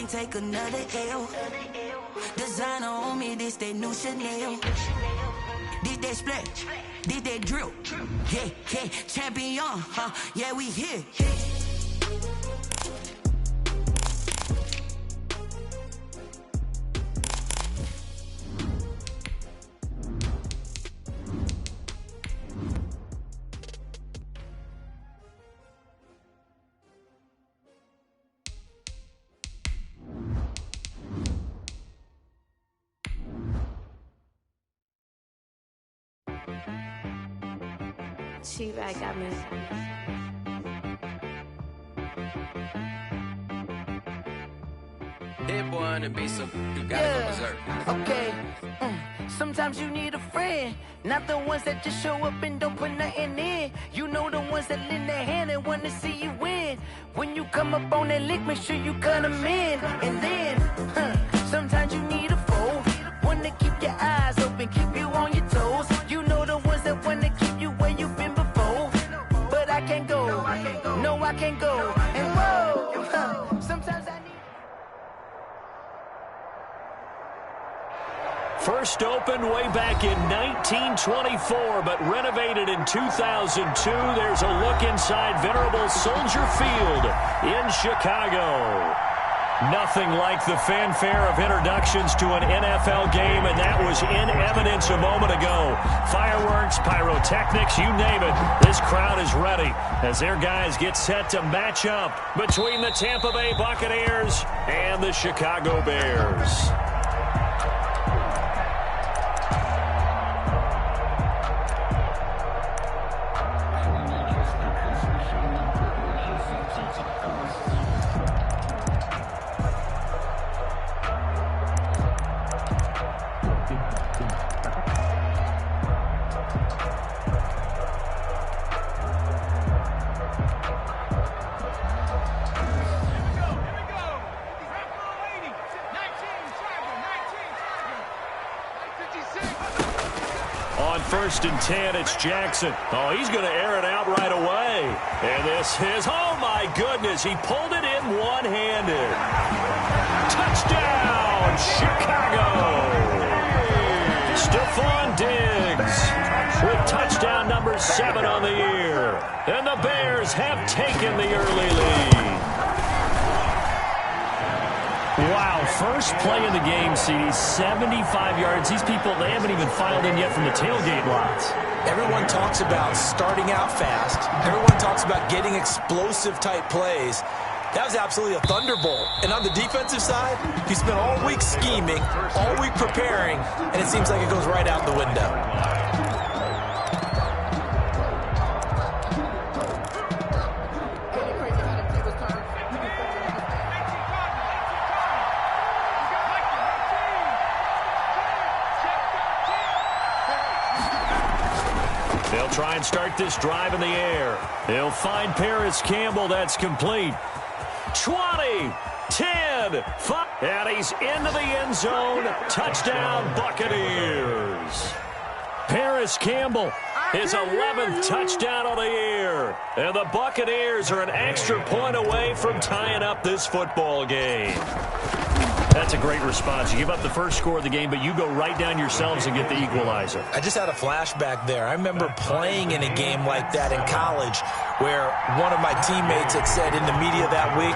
ain't take another L. Designer on me, this that new Chanel. This that splash, this that drill. Yeah, yeah, champion, huh? Yeah, we here. She-Rag got me. Hit boy on the beat, so you gotta go berserk. Okay. Sometimes you need a friend, not the ones that just show up and don't put nothing in. You know the ones that lend their hand and want to see you win. When you come up on that lick, make sure you cut them in. And then, sometimes you need a foe, one to keep your eyes open, keep you on your toes. You know the ones that want to keep you where you've been before. But I can't go, no I can't go. And whoa, sometimes I need... First opened way back in 1924, but renovated in 2002. There's a look inside venerable Soldier Field in Chicago. Nothing like the fanfare of introductions to an NFL game, and that was in evidence a moment ago. Fireworks, pyrotechnics, you name it. This crowd is ready as their guys get set to match up between the Tampa Bay Buccaneers and the Chicago Bears. First and 10, it's Jackson. Oh, he's going to air it out right away. And this is, oh my goodness, he pulled it in one-handed. Touchdown, Chicago. Stephon Diggs with touchdown number 7 on the year. And the Bears have taken the early lead. Wow, first play of the game, CD, 75 yards. These people, they haven't even filed in yet from the tailgate lots. Everyone talks about starting out fast. Everyone talks about getting explosive-type plays. That was absolutely a thunderbolt. And on the defensive side, you spent all week scheming, all week preparing, and it seems like it goes right out the window. They'll try and start this drive in the air. They'll find Paris Campbell. That's complete. 20, 10, 5. And he's into the end zone. Touchdown, Buccaneers. Paris Campbell, his 11th touchdown of the year. And the Buccaneers are an extra point away from tying up this football game. That's a great response. You give up the first score of the game, but you go right down yourselves and get the equalizer. I just had a flashback there. I remember playing in a game like that in college where one of my teammates had said in the media that week,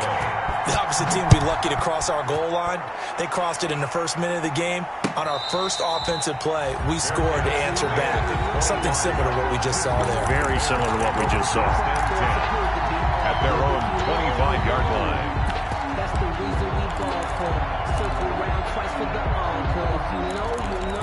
the opposite team would be lucky to cross our goal line. They crossed it in the first minute of the game. On our first offensive play, we scored to answer back. Something similar to what we just saw there. Very similar to what we just saw. At their own 25-yard line. That's the reason we ball for. Circle round twice for the encore. If you know, you know.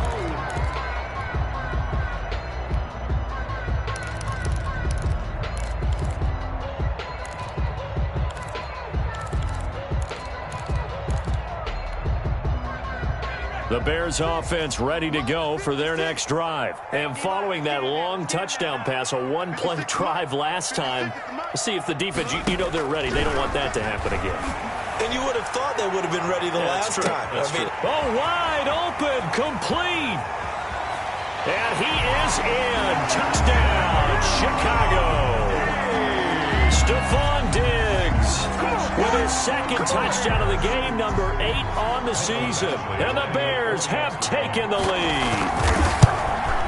The Bears offense ready to go for their next drive. And following that long touchdown pass, a one-play drive last time, we'll see if the defense, you know they're ready. They don't want that to happen again. And you would have thought they would have been ready the last time. That's true. Oh, wide open, complete. And he is in. Touchdown, Chicago. Stephon Diggs with his second touchdown of the game, number 8 on the season. And the Bears have taken the lead.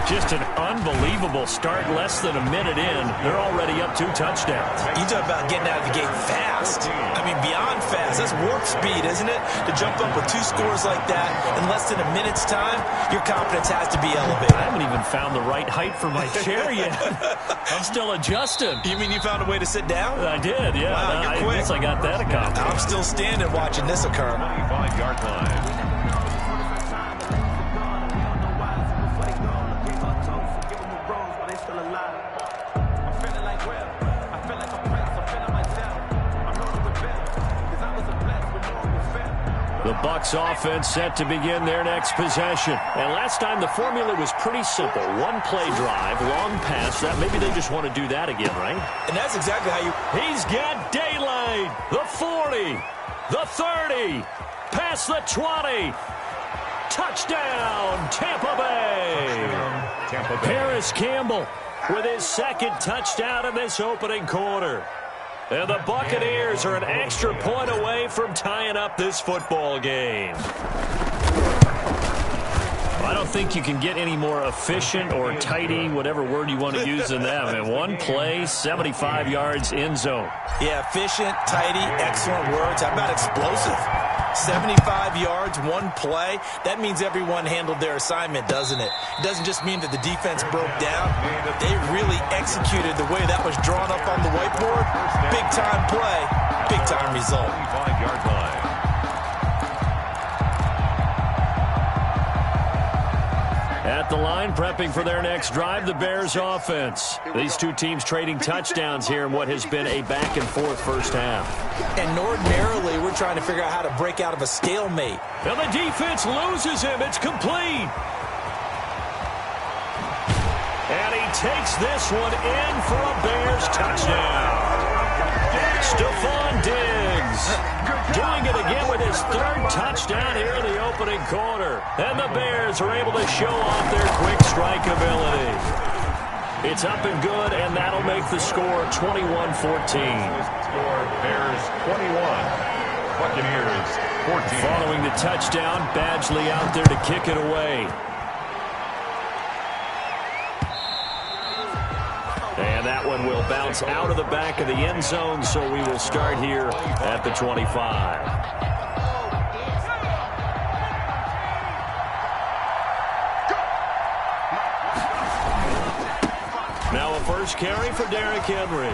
Just an unbelievable start. Less than a minute in, they're already up 2 touchdowns. You talk about getting out of the gate fast. I mean, beyond fast. That's warp speed, isn't it? To jump up with 2 scores like that in less than a minute's time, your confidence has to be elevated. I haven't even found the right height for my chair yet. I'm still adjusting. You mean you found a way to sit down? I did, yeah. Wow, you're quick. I guess I got that accomplished. I'm still standing watching this occur. 25-yard line. The Bucs offense set to begin their next possession. And last time the formula was pretty simple. 1 play drive, long pass. Maybe they just want to do that again, right? And that's exactly how you... He's got daylight. The 40. The 30. Past the 20. Touchdown, Tampa Bay. Tampa Bay. Paris Campbell with his second touchdown in this opening quarter. And the Buccaneers are an extra point away from tying up this football game. I don't think you can get any more efficient or tidy, whatever word you want to use in that. I mean, 1 play, 75 yards, end zone. Yeah, efficient, tidy, excellent words. How about explosive? 75 yards, 1 play. That means everyone handled their assignment, doesn't it? It doesn't just mean that the defense broke down. They really executed the way that was drawn up on the whiteboard. Big-time play, big-time result. 25-yard line. At the line, prepping for their next drive, the Bears offense. These 2 teams trading touchdowns here in what has been a back-and-forth first half. And ordinarily, we're trying to figure out how to break out of a stalemate. And the defense loses him. It's complete. And he takes this one in for a Bears touchdown. Stephon Diggs doing it again with his 3rd touchdown here in the opening quarter. And the Bears are able to show off their quick strike ability. It's up and good, and that'll make the score 21-14. Score Bears 21. Buccaneers 14. Following the touchdown, Badgley out there to kick it away. And that one will bounce out of the back of the end zone, so we will start here at the 25. Now a first carry for Derrick Henry.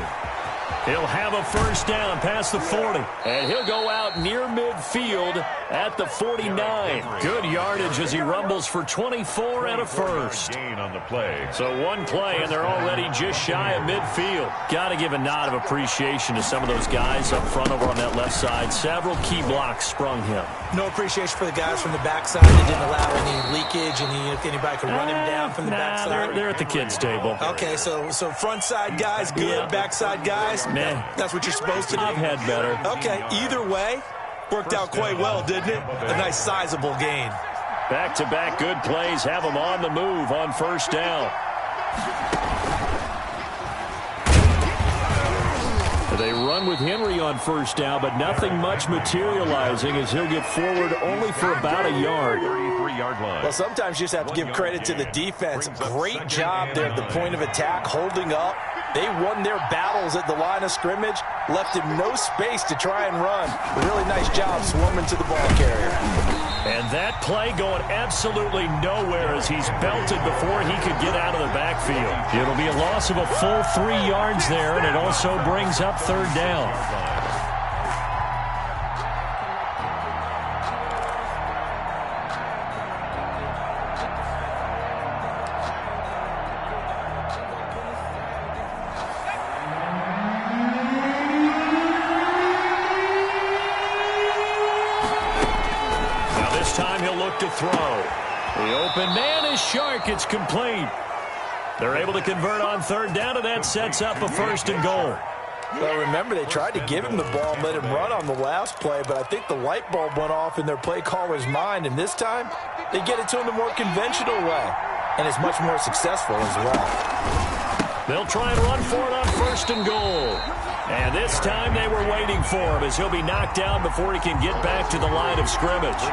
He'll have a first down past the 40. And he'll go out near midfield at the 49. Good yardage as he rumbles for 24 and a first. Gain on the play. So 1 play, and they're already just shy of midfield. Got to give a nod of appreciation to some of those guys up front over on that left side. Several key blocks sprung him. No appreciation for the guys from the backside that didn't allow any leakage, and if anybody could run him down from the backside. They're at the kids' table. Okay, so front side guys good, Yeah. backside guys, Nah. that's what you're supposed to do. I've had better. Okay, either way, worked out quite well, didn't it? A nice sizable gain. Back-to-back good plays have them on the move on first down. They run with Henry on first down, but nothing much materializing as he'll get forward only for about a yard. 33-yard line. Well, sometimes you just have to give credit to the defense. Great job there at the point of attack, holding up. They won their battles at the line of scrimmage, left him no space to try and run. Really nice job swarming to the ball carrier. And that play going absolutely nowhere as he's belted before he could get out of the backfield. It'll be a loss of a full 3 yards there, and it also brings up third down. To throw. The open man is Shark. It's complete. They're able to convert on third down, and that sets up a 1st and goal. Well, remember, they tried to give him the ball and let him run on the last play, but I think the light bulb went off in their play caller's mind, and this time they get it to him the more conventional way, and it's much more successful as well. They'll try and run for it on 1st and goal. And this time they were waiting for him as he'll be knocked down before he can get back to the line of scrimmage.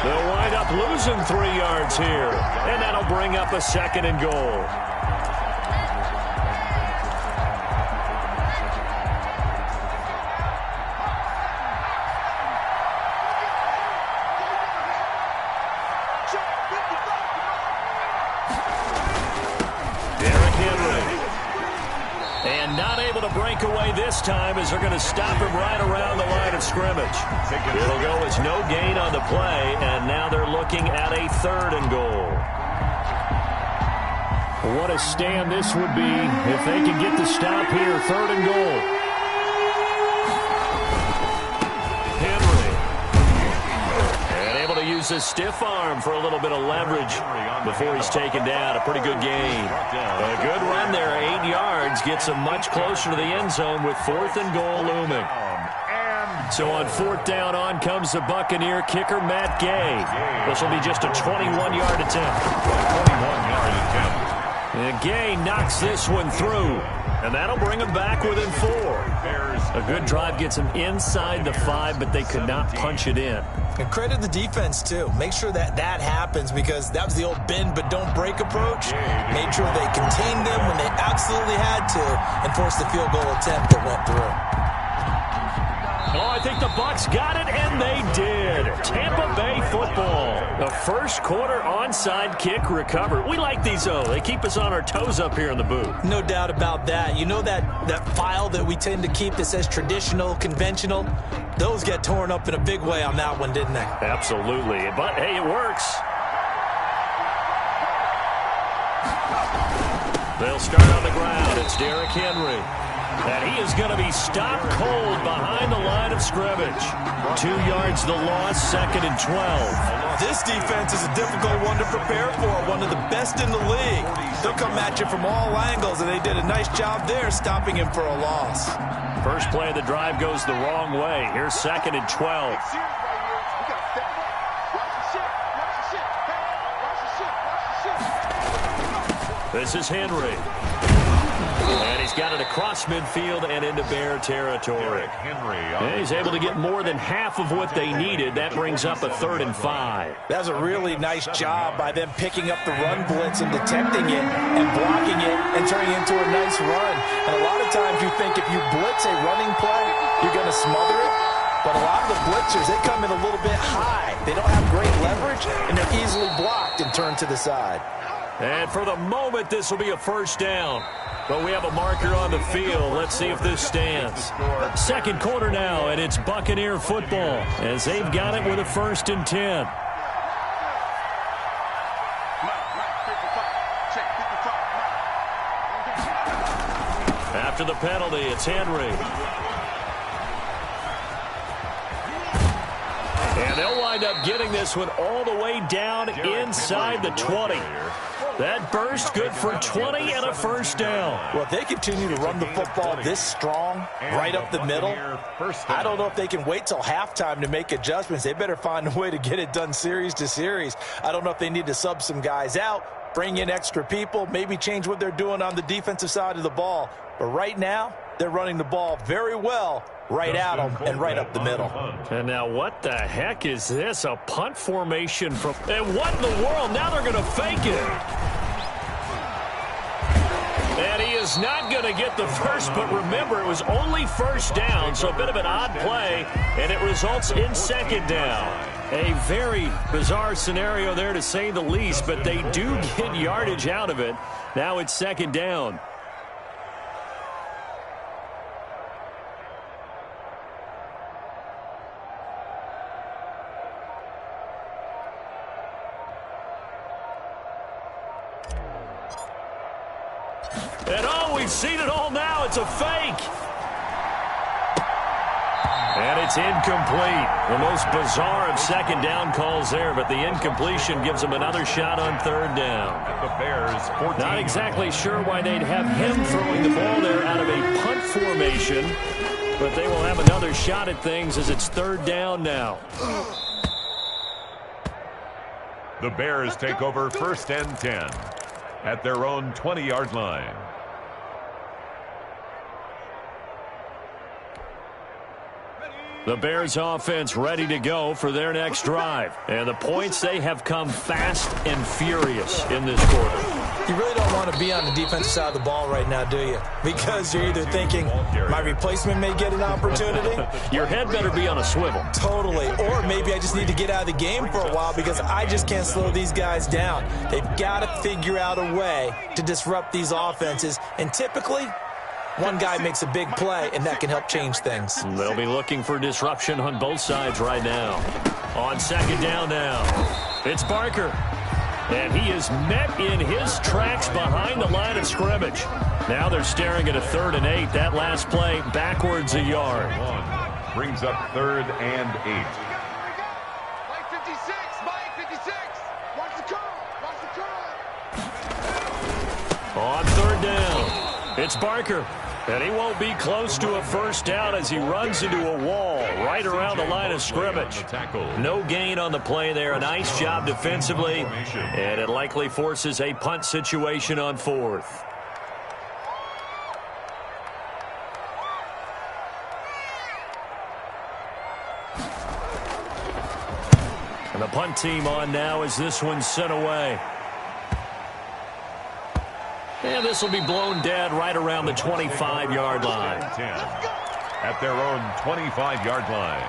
They'll wind up losing 3 yards here, and that'll bring up a 2nd and goal. Break away this time as they're going to stop him right around the line of scrimmage. It'll go as no gain on the play, and now they're looking at a 3rd and goal. What a stand this would be if they can get the stop here. 3rd and goal. Henry. And able to use his stiff arm for a little bit of leverage before he's taken down. A pretty good gain. A good run there, 8 yards, gets him much closer to the end zone with 4th and goal looming. So on 4th down, on comes the Buccaneer kicker, Matt Gay. This will be just a 21-yard attempt. 21-yard attempt. And Gay knocks this one through, and that'll bring him back within 4. A good drive gets him inside the 5, but they could not punch it in. And credit the defense, too. Make sure that happens, because that was the old bend but don't break approach. Made sure they contained them when they absolutely had to and forced the field goal attempt that went through. Oh, I think the Bucs got it, and they did. Tampa Bay football. The first quarter onside kick recovered. We like these, though. They keep us on our toes up here in the booth. No doubt about that. You know that file that we tend to keep that says traditional, conventional? Those get torn up in a big way on that one, didn't they? Absolutely. But, hey, it works. They'll start on the ground. It's Derrick Henry. And he is going to be stopped cold behind the line of scrimmage. 2 yards the loss, 2nd and 12. This defense is a difficult one to prepare for, one of the best in the league. They'll come at you from all angles, and they did a nice job there stopping him for a loss. First play of the drive goes the wrong way. Here's 2nd and 12. This is Henry. And he's got it across midfield and into Bear territory. And he's able to get more than half of what they needed. That brings up a 3rd and 5. That's a really nice job by them picking up the run blitz and detecting it and blocking it and turning it into a nice run. And a lot of times you think if you blitz a running play, you're going to smother it. But a lot of the blitzers, they come in a little bit high. They don't have great leverage, and they're easily blocked and turned to the side. And for the moment, this will be a 1st down. But we have a marker on the field. Let's see if this stands. 2nd quarter now, and it's Buccaneer football as they've got it with a 1st and 10. After the penalty, it's Henry. And they'll wind up getting this one all the way down inside the 20. That burst good for 20 and a 1st down. Well, if they continue to run the football this strong, right up the middle, I don't know if they can wait till halftime to make adjustments. They better find a way to get it done series to series. I don't know if they need to sub some guys out, bring in extra people, maybe change what they're doing on the defensive side of the ball. But right now, they're running the ball very well right at them and right up the middle. And now what the heck is this? A punt formation from... And what in the world? Now they're going to fake it. And he is not going to get the first, but remember, it was only 1st down, so a bit of an odd play, and it results in 2nd down. A very bizarre scenario there, to say the least, but they do get yardage out of it. Now it's 2nd down. And oh, we've seen it all now. It's a fake. And it's incomplete. The most bizarre of 2nd down calls there, but the incompletion gives them another shot on 3rd down. The Bears, 14. Not exactly sure why they'd have him throwing the ball there out of a punt formation, but they will have another shot at things as it's 3rd down now. The Bears take over 1st and 10 at their own 20-yard line. The Bears offense ready to go for their next drive. And the points, they have come fast and furious in this quarter. You really don't want to be on the defensive side of the ball right now, do you? Because you're either thinking, my replacement may get an opportunity. Your head better be on a swivel. Totally. Or maybe I just need to get out of the game for a while because I just can't slow these guys down. They've got to figure out a way to disrupt these offenses. And typically, one guy makes a big play, and that can help change things. They'll be looking for disruption on both sides right now. On second down now, it's Barker. And he is met in his tracks behind the line of scrimmage. Now they're staring at a 3rd and 8. That last play backwards a yard. Brings up 3rd and 8. Mike 56, Mike 56. Watch the curl, watch the curl. On 3rd down, it's Barker. And he won't be close to a first down as he runs into a wall right around the line of scrimmage. No gain on the play there. A nice job defensively. And it likely forces a punt situation on 4th. And the punt team on now as this one's sent away. And this will be blown dead right around the 25-yard line. At their own 25-yard line.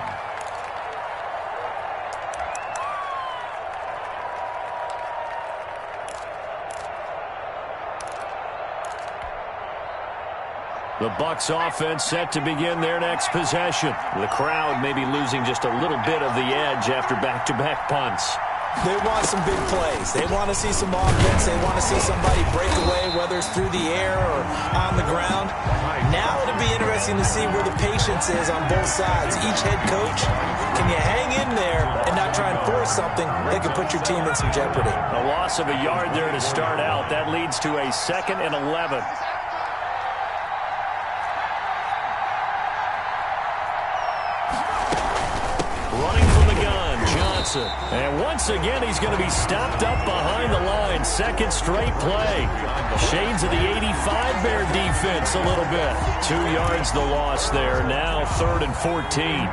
The Bucs offense set to begin their next possession. The crowd may be losing just a little bit of the edge after back-to-back punts. They want some big plays. They want to see some offense. They want to see somebody break away, whether it's through the air or on the ground. Now it'll be interesting to see where the patience is on both sides. Each head coach, can you hang in there and not try and force something that can put your team in some jeopardy? A loss of a yard there to start out. That leads to a 2nd and 11. Running from the gun, Johnson. And once again, he's going to be stopped up behind the line. 2nd straight play. Shades of the 85 Bear defense a little bit. 2 yards the loss there. Now 3rd and 14.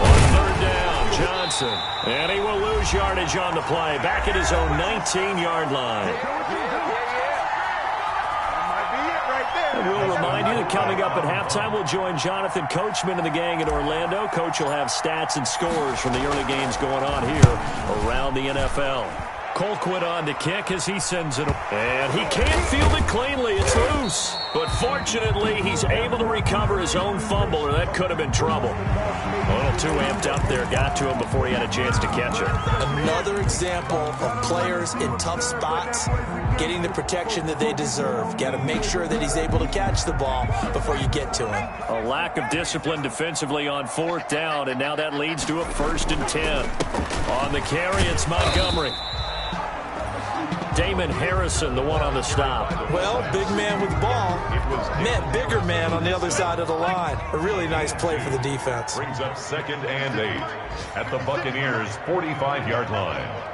On 3rd down, Johnson. And he will lose yardage on the play. Back at his own 19-yard line. We'll remind you that coming up at halftime, we'll join Jonathan Coachman and the gang in Orlando. Coach will have stats and scores from the early games going on here around the NFL. Colquitt on to kick as he sends it. And he can't field it cleanly. It's loose. But fortunately, he's able to recover his own fumble, or that could have been trouble. A little too amped up there. Got to him before he had a chance to catch it. Another example of players in tough spots getting the protection that they deserve. Got to make sure that he's able to catch the ball before you get to him. A lack of discipline defensively on 4th down, and now that leads to a 1st and 10. On the carry, it's Montgomery. Damon Harrison, the one on the stop. Well, big man with the ball meant bigger man on the other side of the line. A really nice play for the defense. Brings up 2nd and 8 at the Buccaneers' 45-yard line.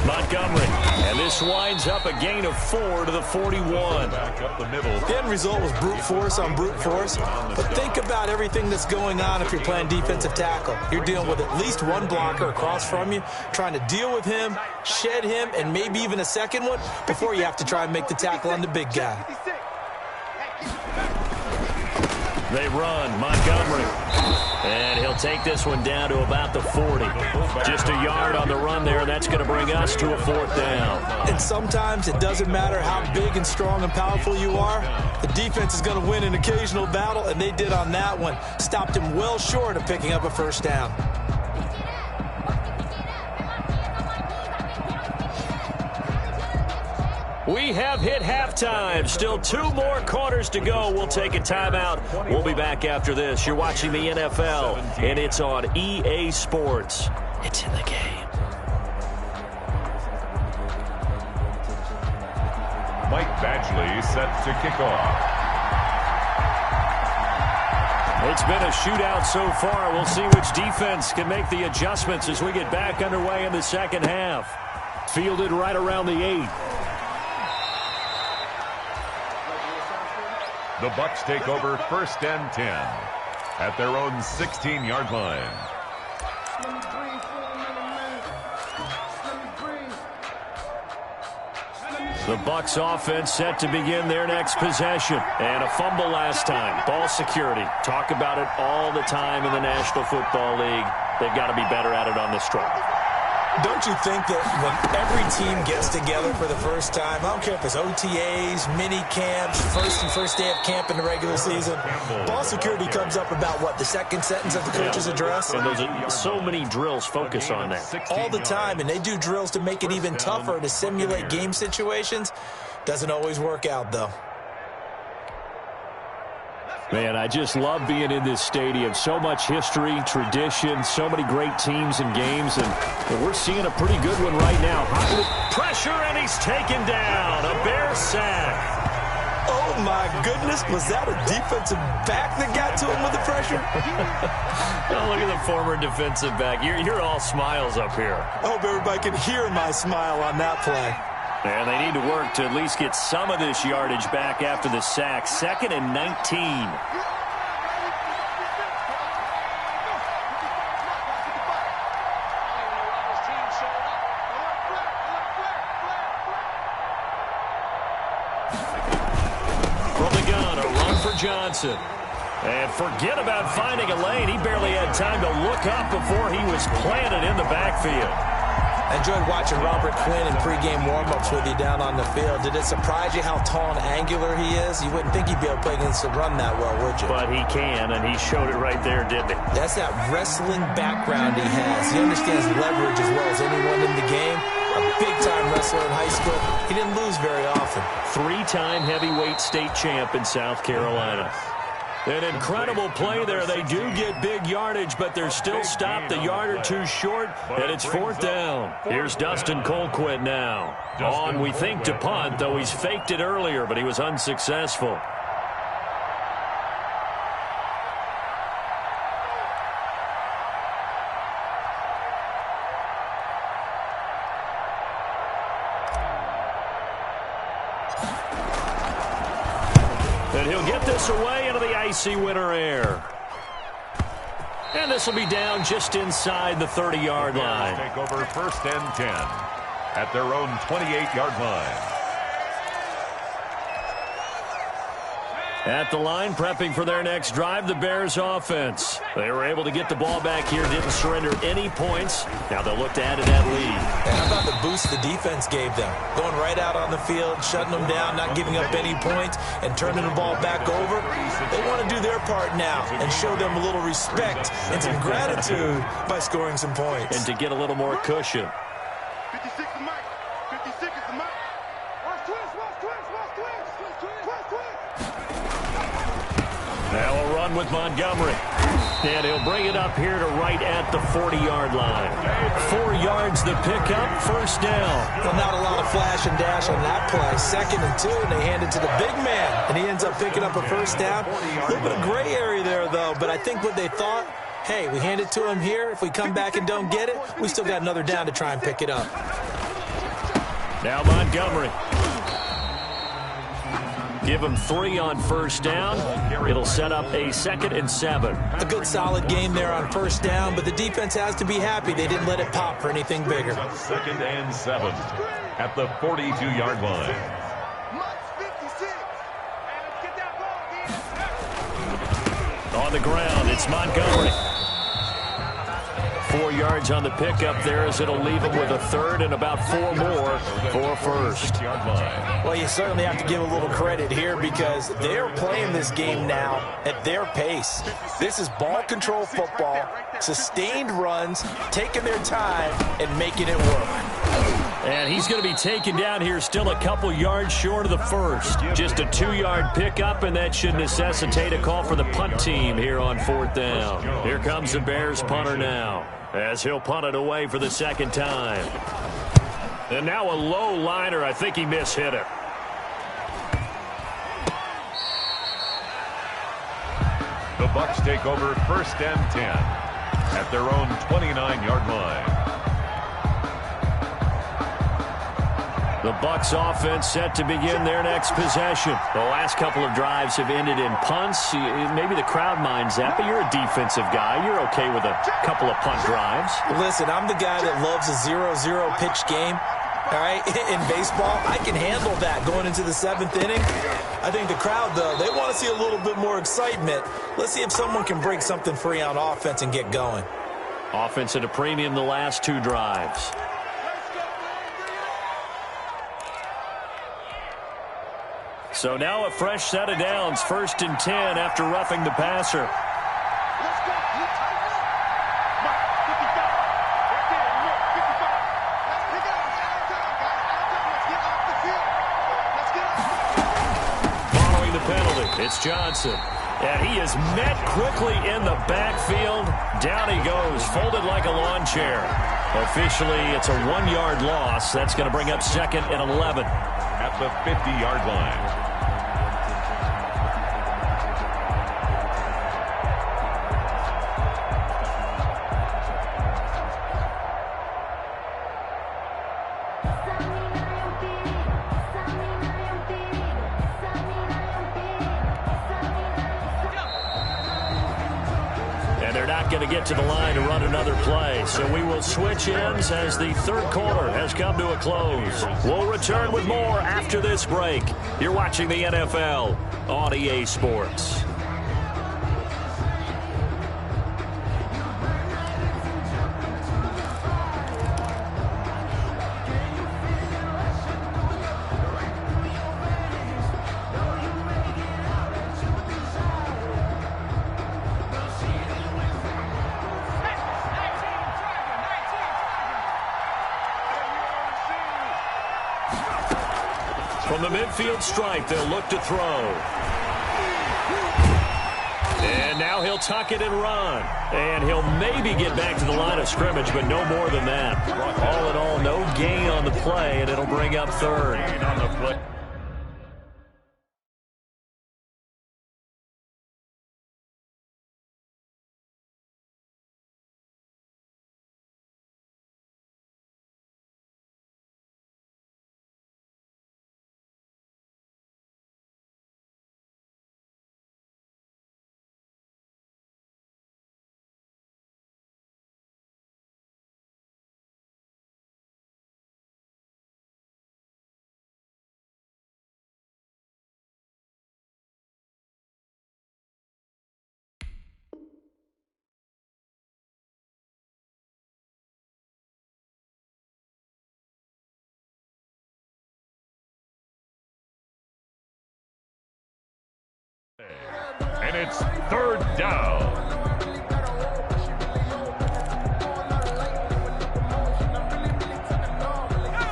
Montgomery. And this winds up a gain of 4 to the 41. Back up the middle. The end result was brute force on brute force. But think about everything that's going on if you're playing defensive tackle. You're dealing with at least one blocker across from you, trying to deal with him, shed him, and maybe even a second one before you have to try and make the tackle on the big guy. They run. Montgomery. And he'll take this one down to about the 40. Just a yard on the run there. That's going to bring us to a 4th down. And sometimes it doesn't matter how big and strong and powerful you are. The defense is going to win an occasional battle, and they did on that one. Stopped him well short of picking up a 1st down. We have hit halftime. Still 2 more quarters to go. We'll take a timeout. We'll be back after this. You're watching the NFL, and it's on EA Sports. It's in the game. Mike Badgley set to kick off. It's been a shootout so far. We'll see which defense can make the adjustments as we get back underway in the second half. fielded right around the 8. The Bucs take over 1st and 10 at their own 16-yard line. The Bucs offense set to begin their next possession. And a fumble last time. Ball security. Talk about it all the time in the National Football League. They've got to be better at it on this drive. Don't you think that when every team gets together for the first time, I don't care if it's OTAs, mini camps, first day of camp in the regular season, ball security comes up about what, the second sentence of the coach's address? And those are so many drills focus on that. All the time, and they do drills to make it even tougher to simulate game situations. Doesn't always work out, though. Man, I just love being in this stadium. So much history, tradition, so many great teams and games, and we're seeing a pretty good one right now. Pressure, and he's taken down. A Bear sack. Oh, my goodness. Was that a defensive back that got to him with the pressure? Oh, look at the former defensive back. You're all smiles up here. I hope everybody can hear my smile on that play. And they need to work to at least get some of this yardage back after the sack. 2nd and 19. From the gun, a run for Johnson. And forget about finding a lane. He barely had time to look up before he was planted in the backfield. I enjoyed watching Robert Quinn in pregame warm-ups with you down on the field. Did it surprise you how tall and angular he is? You wouldn't think he'd be able to play against the run that well, would you? But he can, and he showed it right there, didn't he? That's that wrestling background he has. He understands leverage as well as anyone in the game. A big-time wrestler in high school. He didn't lose very often. 3-time heavyweight state champ in South Carolina. An incredible play there. They do get big yardage, but they're still stopped a yard or two short, and it's 4th down. Here's Dustin Colquitt now. On, we think, to punt, though he's faked it earlier, but he was unsuccessful. And he'll get this away into the icy winter air. And this will be down just inside the 30-yard line. Take over 1st and 10 at their own 28-yard line. At the line, prepping for their next drive, the Bears offense. They were able to get the ball back here, didn't surrender any points. Now they'll look to add to that lead. And how about the boost the defense gave them? Going right out on the field, shutting them down, not giving up any points, and turning the ball back over. They want to do their part now and show them a little respect and some gratitude by scoring some points. And to get a little more cushion. 56 is Mike. 56 is the Mike. Watch twins, watch twins, watch twins. Twins, twins. Now a run with Montgomery. And he'll bring it up here to right at the 40-yard line. 4 yards the pickup, 1st down. Well, not a lot of flash and dash on that play. 2nd and 2, and they hand it to the big man. And he ends up picking up a 1st down. A little bit of gray area there, though. But I think what they thought, hey, we hand it to him here. If we come back and don't get it, we still got another down to try and pick it up. Now Montgomery. Give him 3 on 1st down. It'll set up a 2nd and 7. A good solid game there on 1st down, but the defense has to be happy they didn't let it pop for anything bigger. 2nd and 7 at the 42-yard line. On the ground, it's Montgomery. 4 yards on the pickup there as it'll leave him with a 3rd and about 4 more for 1st. Well, you certainly have to give a little credit here because they're playing this game now at their pace. This is ball control football, sustained runs, taking their time, and making it work. And he's going to be taken down here still a couple yards short of the 1st. Just a 2-yard pickup, and that should necessitate a call for the punt team here on 4th down. Here comes the Bears punter now as he'll punt it away for the 2nd time. And now a low liner. I think he mishit it. The Bucs take over 1st and 10 at their own 29-yard line. The Bucs offense set to begin their next possession. The last couple of drives have ended in punts. Maybe the crowd minds that, but you're a defensive guy. You're okay with a couple of punt drives. Listen, I'm the guy that loves a 0-0 pitch game. All right, in baseball, I can handle that going into the 7th inning. I think the crowd, though, they want to see a little bit more excitement. Let's see if someone can break something free on offense and get going. Offense at a premium the last 2 drives. So now a fresh set of downs, 1st and 10 after roughing the passer. Following the penalty, it's Johnson. And he is met quickly in the backfield. Down he goes, folded like a lawn chair. Officially, it's a 1-yard loss. That's going to bring up 2nd and 11. At the 50-yard line. Going to get to the line to run another play. So we will switch ends as the 3rd quarter has come to a close. We'll return with more after this break. You're watching the NFL on EA Sports. From the midfield stripe, they'll look to throw. And now he'll tuck it and run. And he'll maybe get back to the line of scrimmage, but no more than that. All in all, no gain on the play, and it'll bring up 3rd. On the play. And it's 3rd down.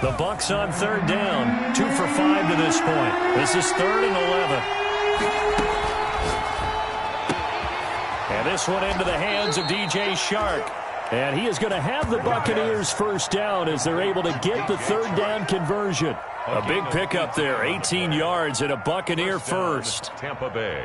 The Bucs on 3rd down. 2 for 5 to this point. This is 3rd and 11. And this one into the hands of DJ Shark. And he is going to have the Buccaneers first down as they're able to get the 3rd down conversion. A big pickup there, 18 yards and a Buccaneer first. Tampa Bay.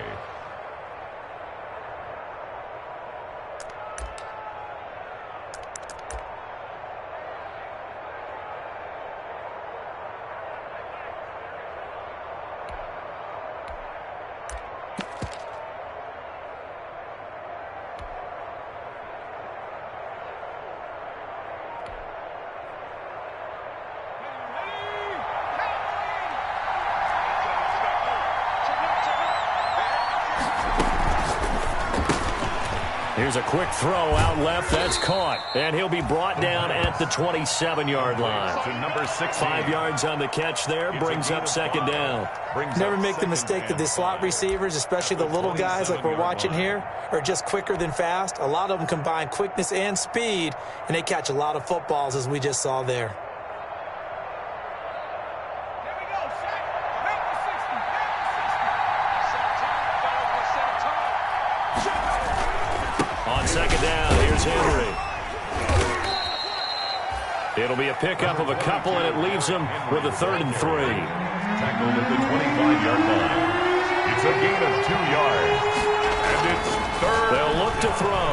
Here's a quick throw out left. That's caught. And he'll be brought down at the 27-yard line. To number 16. 5 yards on the catch there. Brings up 2nd down. Never make the mistake that the slot receivers, especially the little guys like we're watching here, are just quicker than fast. A lot of them combine quickness and speed, and they catch a lot of footballs, as we just saw there. On 2nd down, here's Henry. It'll be a pickup of a couple, and it leaves him with a 3rd and 3. Tackled at the 25-yard line. It's a gain of 2 yards. And it's 3rd. They'll look to throw.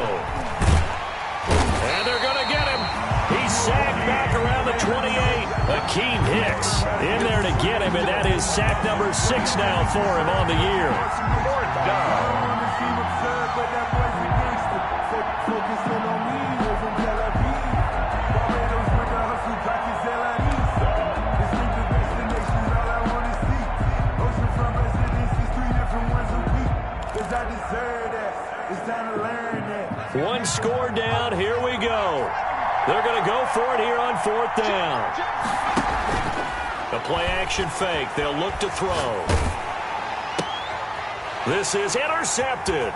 And they're going to get him. He's sagged back around the 28. Akeem Hicks in there to get him, and that is sack number 6 now for him on the year. Fourth down. One score down. Here we go. They're going to go for it here on 4th down. The play-action fake. They'll look to throw. This is intercepted.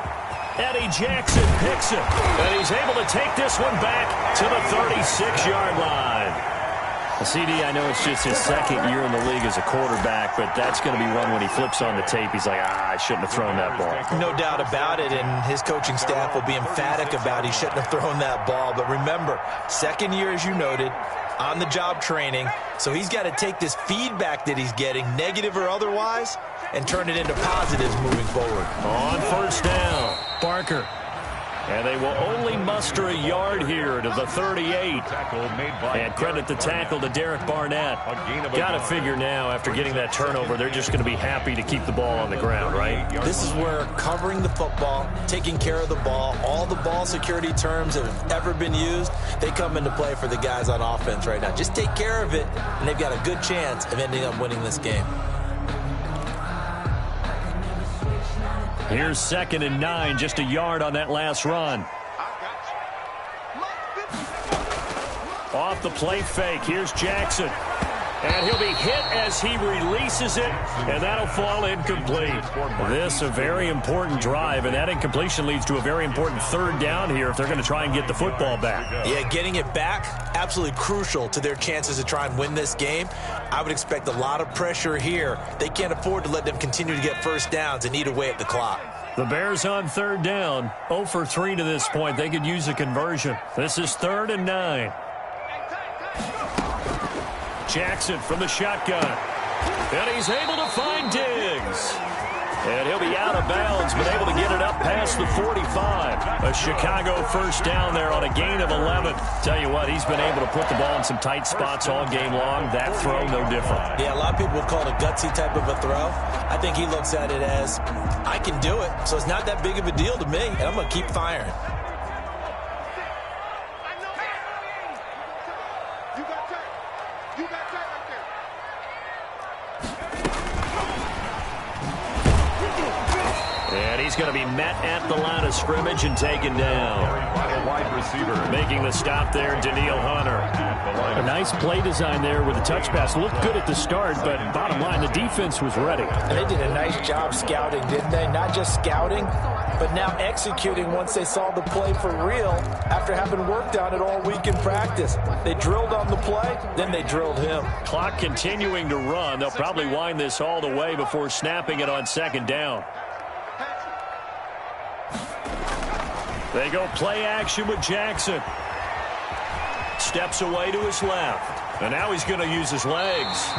Eddie Jackson picks it. And he's able to take this one back to the 36-yard line. CD, I know it's just his second year in the league as a quarterback, but that's going to be one when he flips on the tape. He's like, I shouldn't have thrown that ball. No doubt about it, and his coaching staff will be emphatic about he shouldn't have thrown that ball. But remember, second year, as you noted, on-the-job training, so he's got to take this feedback that he's getting, negative or otherwise, and turn it into positives moving forward. On 1st down, Barker. And they will only muster a yard here to the 38. And credit the tackle to Derek Barnett. Got to figure now, after getting that turnover, they're just going to be happy to keep the ball on the ground, right? This is where covering the football, taking care of the ball, all the ball security terms that have ever been used, they come into play for the guys on offense right now. Just take care of it, and they've got a good chance of ending up winning this game. Here's 2nd and 9, just a yard on that last run. Off the play fake, here's Jackson. And he'll be hit as he releases it, and that'll fall incomplete. This a very important drive, and that incompletion leads to a very important 3rd down here if they're going to try and get the football back. Yeah, getting it back, absolutely crucial to their chances to try and win this game. I would expect a lot of pressure here. They can't afford to let them continue to get first downs and eat away at the clock. The Bears on 3rd down, 0 for 3 to this point. They could use a conversion. This is 3rd and 9. Jackson from the shotgun. And he's able to find Diggs. And he'll be out of bounds, but able to get it up past the 45. A Chicago 1st down there on a gain of 11. Tell you what, he's been able to put the ball in some tight spots all game long. That throw, no different. Yeah, a lot of people would call it a gutsy type of a throw. I think he looks at it as, I can do it, so it's not that big of a deal to me, and I'm going to keep firing. He's going to be met at the line of scrimmage and taken down. Wide receiver. Making the stop there, Danielle Hunter. A nice play design there with the touch pass. Looked good at the start, but bottom line, the defense was ready. They did a nice job scouting, didn't they? Not just scouting, but now executing once they saw the play for real after having worked on it all week in practice. They drilled on the play, then they drilled him. Clock continuing to run. They'll probably wind this all the way before snapping it on 2nd down. They go play action with Jackson. Steps away to his left. And now he's going to use his legs.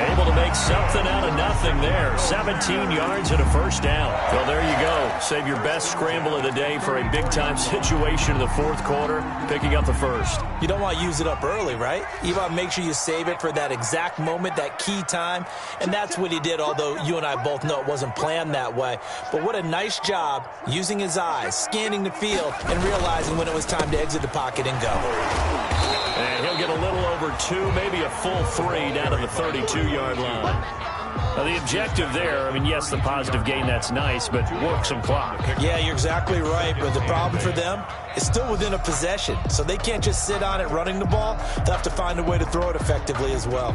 Able to make something out of nothing there. 17 yards and a 1st down. Well, there you go. Save your best scramble of the day for a big-time situation in the 4th quarter, picking up the 1st. You don't want to use it up early, right? You want to make sure you save it for that exact moment, that key time. And that's what he did, although you and I both know it wasn't planned that way. But what a nice job using his eyes, scanning the field, and realizing when it was time to exit the pocket and go. And he'll get a little over 2, maybe a full 3 down to the 32-yard line. Now, the objective there, I mean, yes, the positive gain, that's nice, but work some clock. Yeah, you're exactly right, but the problem for them is still within a possession, so they can't just sit on it running the ball. They'll have to find a way to throw it effectively as well.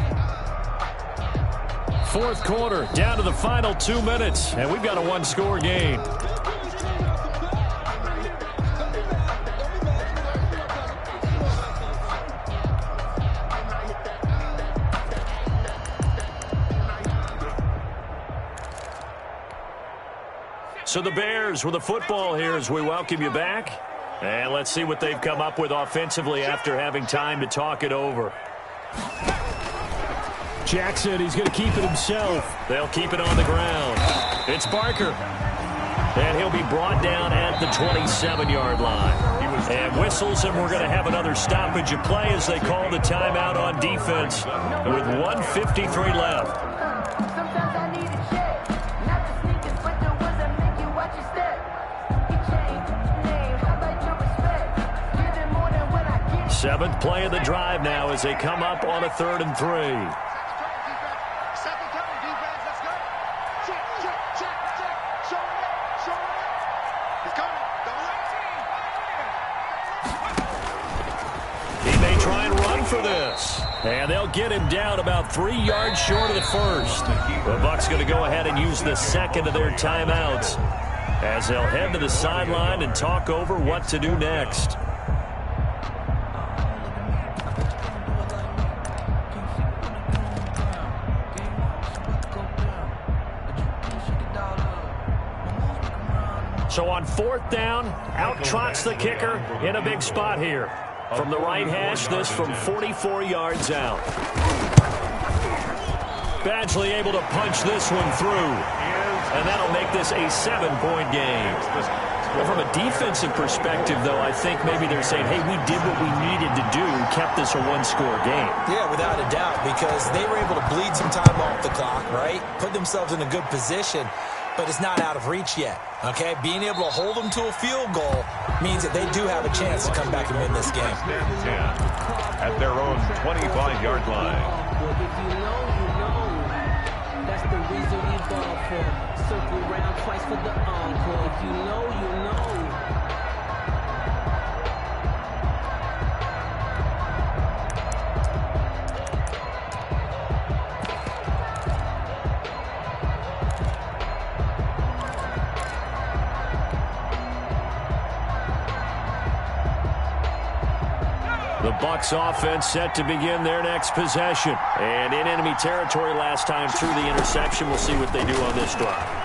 4th quarter, down to the final 2 minutes, and we've got a 1-score game. So the Bears with the football here as we welcome you back. And let's see what they've come up with offensively after having time to talk it over. Jackson, he's going to keep it himself. They'll keep it on the ground. It's Barker. And he'll be brought down at the 27-yard line. He was And whistles, and we're going to have another stoppage of play as they call the timeout on defense with 1:53 left. Sometimes I need a check, not the sneakers, but the ones that make you watch your step. You change name, how about your respect? Give it more than what I get. Seventh play of the drive now as they come up on a 3rd and 3. Second down, defense, let's go. Check, check, check, check. Show it up, show it up. He's coming. Double A. He may try and run for this. And they'll get him down about 3 yards short of the first. The Bucs going to go ahead and use the second of their timeouts as they'll head to the sideline and talk over what to do next. So on 4th down, out trots the kicker in a big spot here. From the right hash, this from 44 yards out. Badgley able to punch this one through. And that'll make this a 7-point game. Well, from a defensive perspective, though, I think maybe they're saying, hey, we did what we needed to do, kept this a 1-score game. Yeah, without a doubt, because they were able to bleed some time off the clock, right? Put themselves in a good position, but it's not out of reach yet, okay? Being able to hold them to a field goal means that they do have a chance to come back and win this game. 10 at their own 25-yard line. If you know, you know. That's the reason we ball for. Circle round twice for the encore. If you know, you know. The Bucs offense set to begin their next possession. And in enemy territory last time through the interception. We'll see what they do on this drive.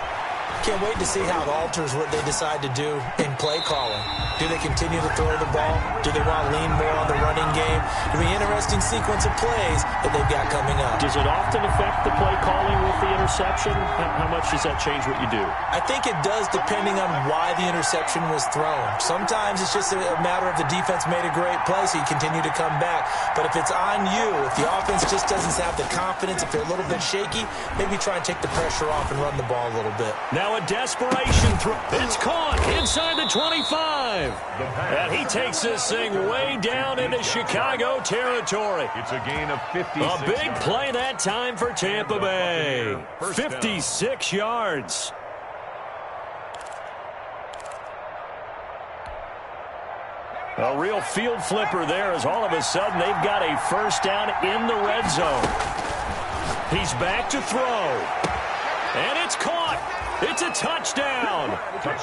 Can't wait to see how it alters what they decide to do in play calling. Do they continue to throw the ball? Do they want to lean more on the running game? It'll be an interesting sequence of plays that they've got coming up. Does it often affect the play calling with the interception? How much does that change what you do? I think it does depending on why the interception was thrown. Sometimes it's just a matter of the defense made a great play, so you continue to come back. But if it's on you, if the offense just doesn't have the confidence, if they're a little bit shaky, maybe try and take the pressure off and run the ball a little bit. Now a desperation throw. It's caught inside the 25. And he takes this thing way down into Chicago territory. It's a gain of 56. A big play that time for Tampa Bay. 56 yards. A real field flipper there as all of a sudden they've got a first down in the red zone. He's back to throw. And it's caught. It's a touchdown.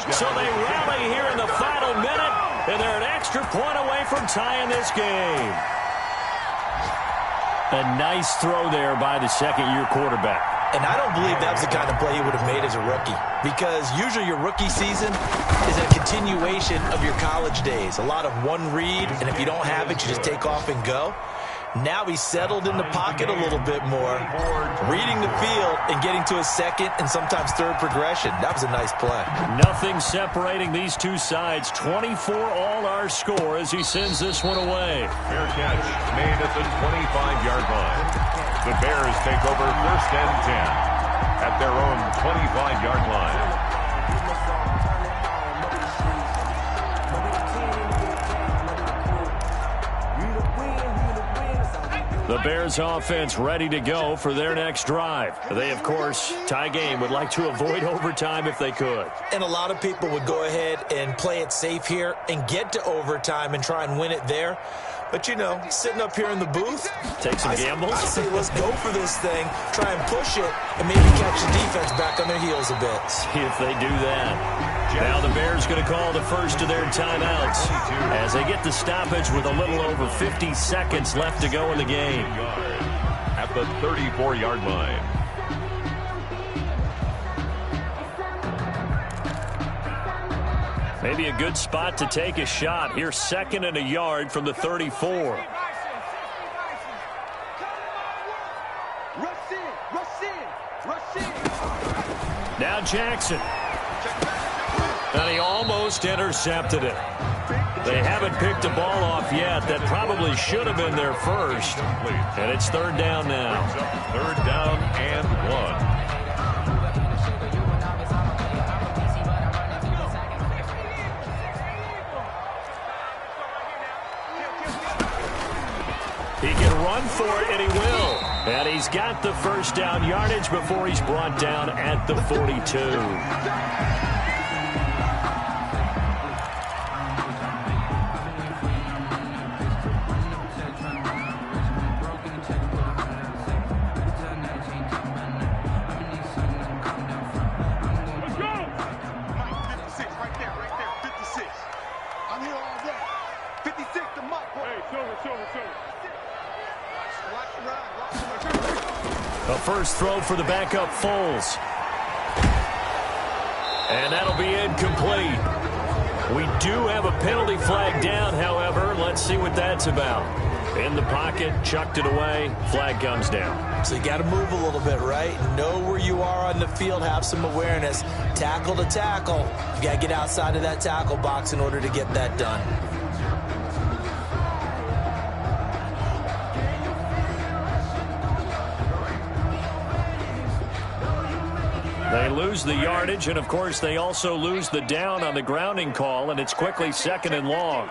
So they rally here in the final minute, and they're an extra point away from tying this game. A nice throw there by the second-year quarterback. And I don't believe that was the kind of play he would have made as a rookie, because usually your rookie season is a continuation of your college days. A lot of one read, and if you don't have it, you just take off and go. Now he's settled in the pocket a little bit more, reading the field and getting to a second and sometimes third progression. That was a nice play. Nothing separating these two sides. 24 all our score as he sends this one away. Fair catch made at the 25-yard line. The Bears take over 1st and 10 at their own 25-yard line. The Bears offense ready to go for their next drive. They, of course, tie game, would like to avoid overtime if they could. And a lot of people would go ahead and play it safe here and get to overtime and try and win it there. But, you know, sitting up here in the booth, take some gambles. I say let's go for this thing, try and push it, and maybe catch the defense back on their heels a bit. See if they do that. Now the Bears going to call the first of their timeouts as they get the stoppage with a little over 50 seconds left to go in the game. At the 34-yard line. Maybe a good spot to take a shot. Here, 2nd and a yard from the 34. Now Jackson. And he almost intercepted it. They haven't picked a ball off yet. That probably should have been their first. And it's third down now. Third down and 1. He can run for it, and he will. And he's got the first down yardage before he's brought down at the 42. A first throw for the backup Foles. And that'll be incomplete. We do have a penalty flag down, however. Let's see what that's about. In the pocket, chucked it away, flag comes down. So you got to move a little bit, right? Know where you are on the field, have some awareness. Tackle to tackle. You got to get outside of that tackle box in order to get that done. They lose the yardage, and of course they also lose the down on the grounding call, and it's quickly second and long.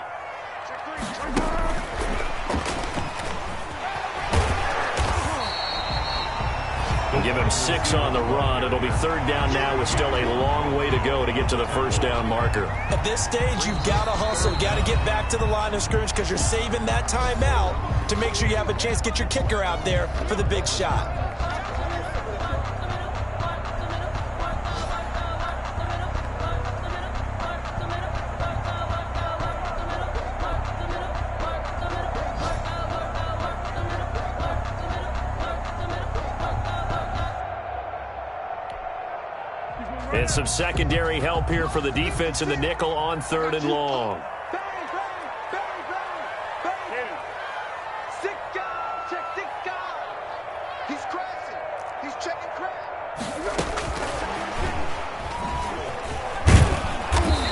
Give him 6 on the run. It'll be third down now with still a long way to go to get to the first down marker. At this stage, you've got to hustle. Got to get back to the line of scrimmage because you're saving that timeout to make sure you have a chance to get your kicker out there for the big shot. And some secondary help here for the defense in the nickel on third and long. He's crashing. He's checking crash.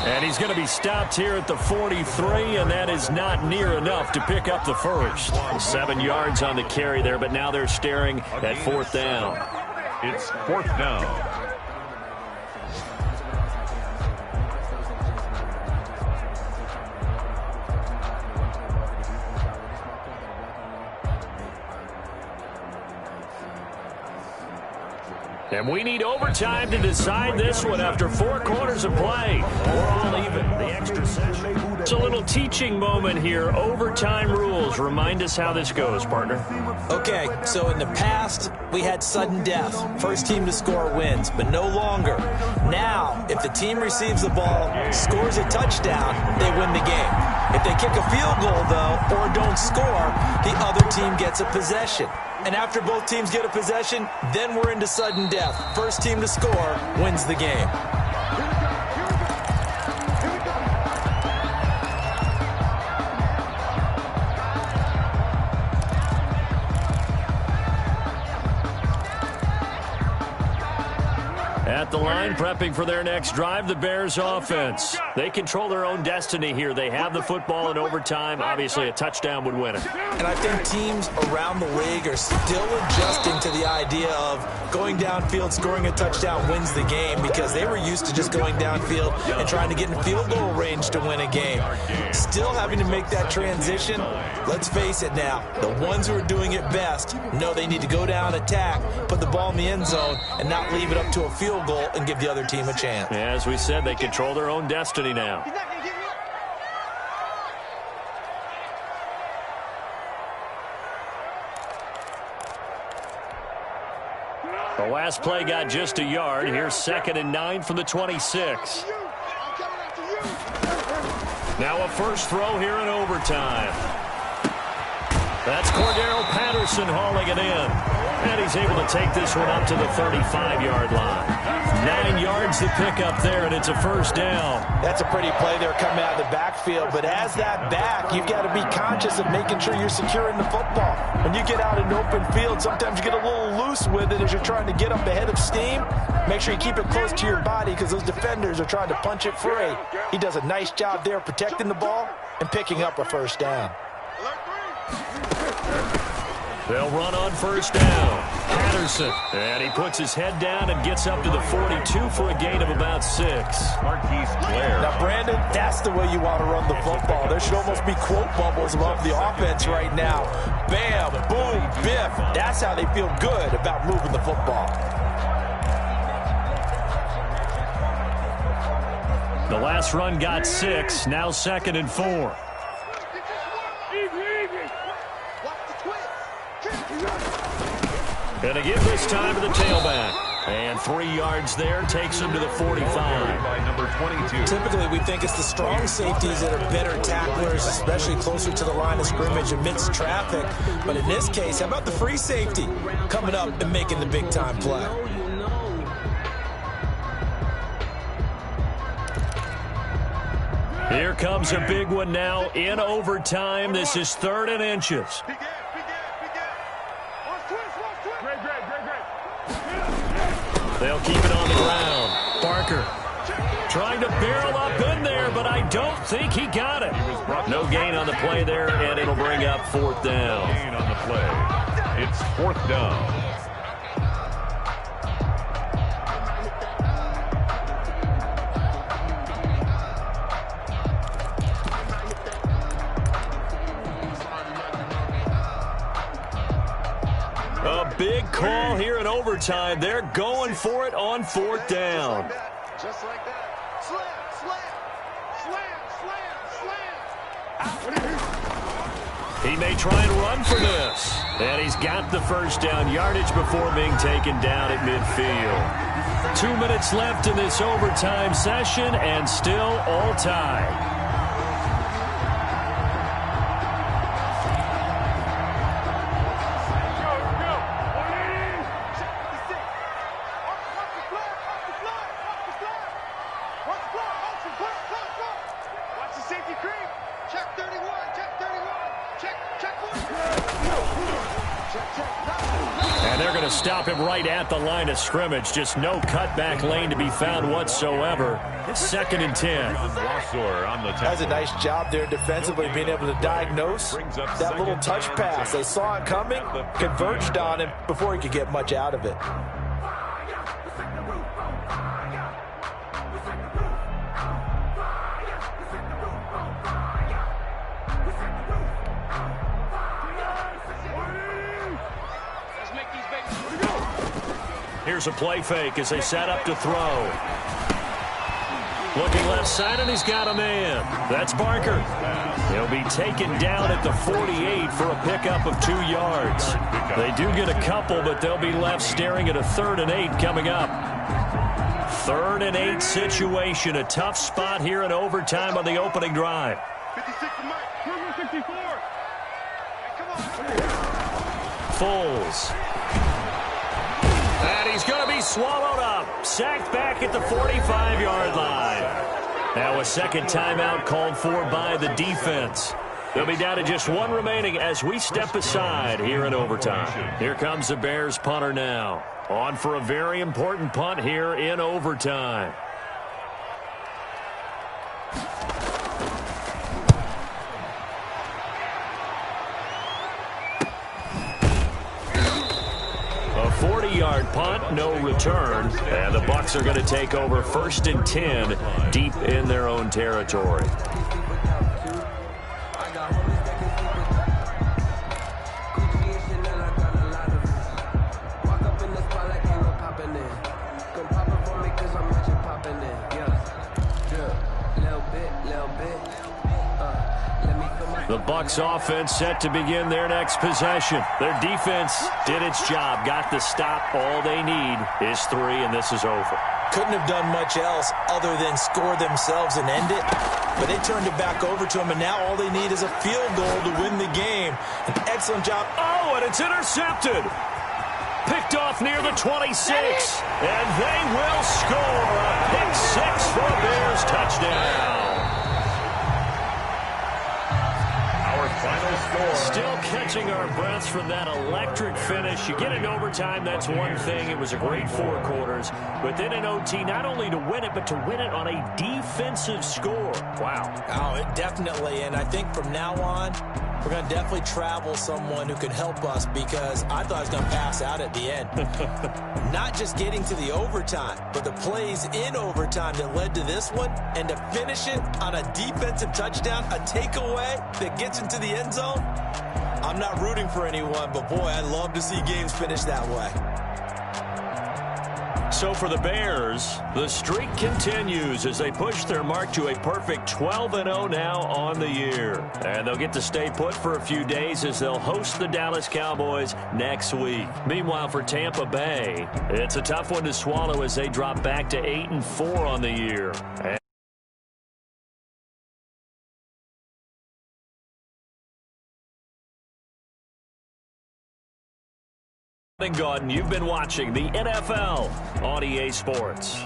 And he's going to be stopped here at the 43, and that is not near enough to pick up the first. 7 yards on the carry there, but now they're staring at fourth down. It's fourth down. And we need overtime to decide this one after 4 quarters of play. We're all even. The extra session. It's a little teaching moment here. Overtime rules. Remind us how this goes, partner. Okay, so in the past, we had sudden death. First team to score wins, but no longer. Now, if the team receives the ball, scores a touchdown, they win the game. If they kick a field goal, though, or don't score, the other team gets a possession. And after both teams get a possession, then we're into sudden death. First team to score wins the game. At the line, prepping for their next drive, the Bears offense. They control their own destiny here. They have the football in overtime. Obviously, a touchdown would win it. And I think teams around the league are still adjusting to the idea of going downfield, scoring a touchdown wins the game, because they were used to just going downfield and trying to get in field goal range to win a game. Still having to make that transition. Let's face it now, the ones who are doing it best know they need to go down, attack, put the ball in the end zone, and not leave it up to a field goal and give the other team a chance. As we said, they control their own destiny now. The last play got just a yard. Here's 2nd and 9 from the 26. Now a first throw here in overtime. That's Cordero Patterson hauling it in. And he's able to take this one up to the 35-yard line. 9 yards to pick up there, and it's a first down. That's a pretty play there coming out of the backfield. But as that back, you've got to be conscious of making sure you're securing the football. When you get out in open field, sometimes you get a little loose with it as you're trying to get up ahead of steam. Make sure you keep it close to your body because those defenders are trying to punch it free. He does a nice job there protecting the ball and picking up a first down. They'll run on first down. Patterson. And he puts his head down and gets up to the 42 for a gain of about 6. Marquise Blair. Now, Brandon, that's the way you want to run the football. There should almost be quote bubbles above the offense right now. Bam, boom, biff. That's how they feel good about moving the football. The last run got 6. Now 2nd and 4. Going to give this time to the tailback. And 3 yards there takes him to the 45. By number 22. Typically, we think it's the strong safeties that are better tacklers, especially closer to the line of scrimmage amidst traffic. But in this case, how about the free safety coming up and making the big-time play? Here comes a big one now in overtime. This is 3rd and inches. They'll keep it on the ground. Barker trying to barrel up in there, but I don't think he got it. No gain on the play there, and it'll bring up 4th down. Gain on the play. It's 4th down. A big call here in overtime. They're going for it on 4th down. Just like that. Slam. He may try and run for this. And he's got the first down yardage before being taken down at midfield. 2 minutes left in this overtime session, and still all tied. And they're going to stop him right at the line of scrimmage. Just no cutback lane to be found whatsoever. 2nd and 10. That's a nice job there defensively, being able to diagnose that little touch pass. They saw it coming, converged on him before he could get much out of it. Here's a play fake as they set up to throw. Looking left side, and he's got a man. That's Barker. He'll be taken down at the 48 for a pickup of 2 yards. They do get a couple, but they'll be left staring at a 3rd and 8 coming up. 3rd and 8 situation. A tough spot here in overtime on the opening drive. 56 to Mike. 64. Come on. Foles. And he's going to be swallowed up. Sacked back at the 45-yard line. Now a second timeout called for by the defense. They'll be down to just 1 remaining as we step aside here in overtime. Here comes the Bears punter now. On for a very important punt here in overtime. A 40-yard punt, no return. And the Bucs are going to take over 1st and 10 deep in their own territory. The Bucs offense set to begin their next possession. Their defense did its job, got the stop. All they need is 3, and this is over. Couldn't have done much else other than score themselves and end it. But they turned it back over to them, and now all they need is a field goal to win the game. An excellent job. Oh, and it's intercepted. Picked off near the 26. And they will score a pick 6 for a Bears touchdown. Final score. Still catching our breaths from that electric finish. You get in overtime, that's one thing. It was a great 4 quarters. But then in OT, not only to win it, but to win it on a defensive score. Wow. Oh, it definitely. And I think from now on, we're going to definitely travel someone who can help us, because I thought I was going to pass out at the end. Not just getting to the overtime, but the plays in overtime that led to this one, and to finish it on a defensive touchdown, a takeaway that gets into the end zone. I'm not rooting for anyone, but boy, I'd love to see games finish that way. So for the Bears, the streak continues as they push their mark to a perfect 12-0 now on the year. And they'll get to stay put for a few days as they'll host the Dallas Cowboys next week. Meanwhile, for Tampa Bay, it's a tough one to swallow as they drop back to 8-4 on the year. Gordon, you've been watching the NFL on EA Sports.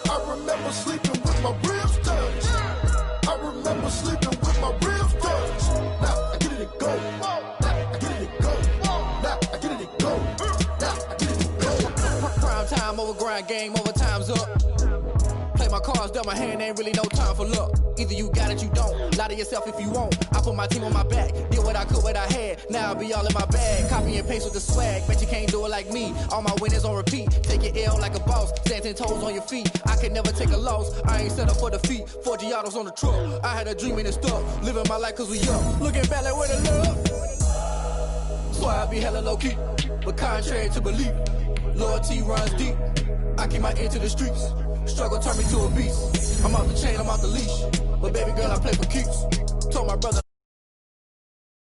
I remember sleeping with my ribs touched. I remember sleeping with my ribs touched. Now I get it and go. Now I get it and go. Now I get it and go. Now I get it and go. Prime time over grind game, overtime's up. Play my cards, dealt my hand, ain't really no time for luck. Either you got it, you don't. Lie to yourself if you won't. I put my team on my back, did what I could, what I had. Now I'll be all in my bag. Copy and paste with the swag, bet you can't do it like me. All my winners on repeat. Take your L like a boss, stand 10 toes on your feet. I can never take a loss, I ain't set up for defeat. 4 Giottos on the truck, I had a dream and it stuck. Living my life cause we up, looking back like where the love. So I be hella low key, but contrary to belief, loyalty runs deep. I keep my ear to the streets. Struggle turned me to a beast. I'm out the chain, I'm out the leash. But baby girl, I play for keeps. Told my brother.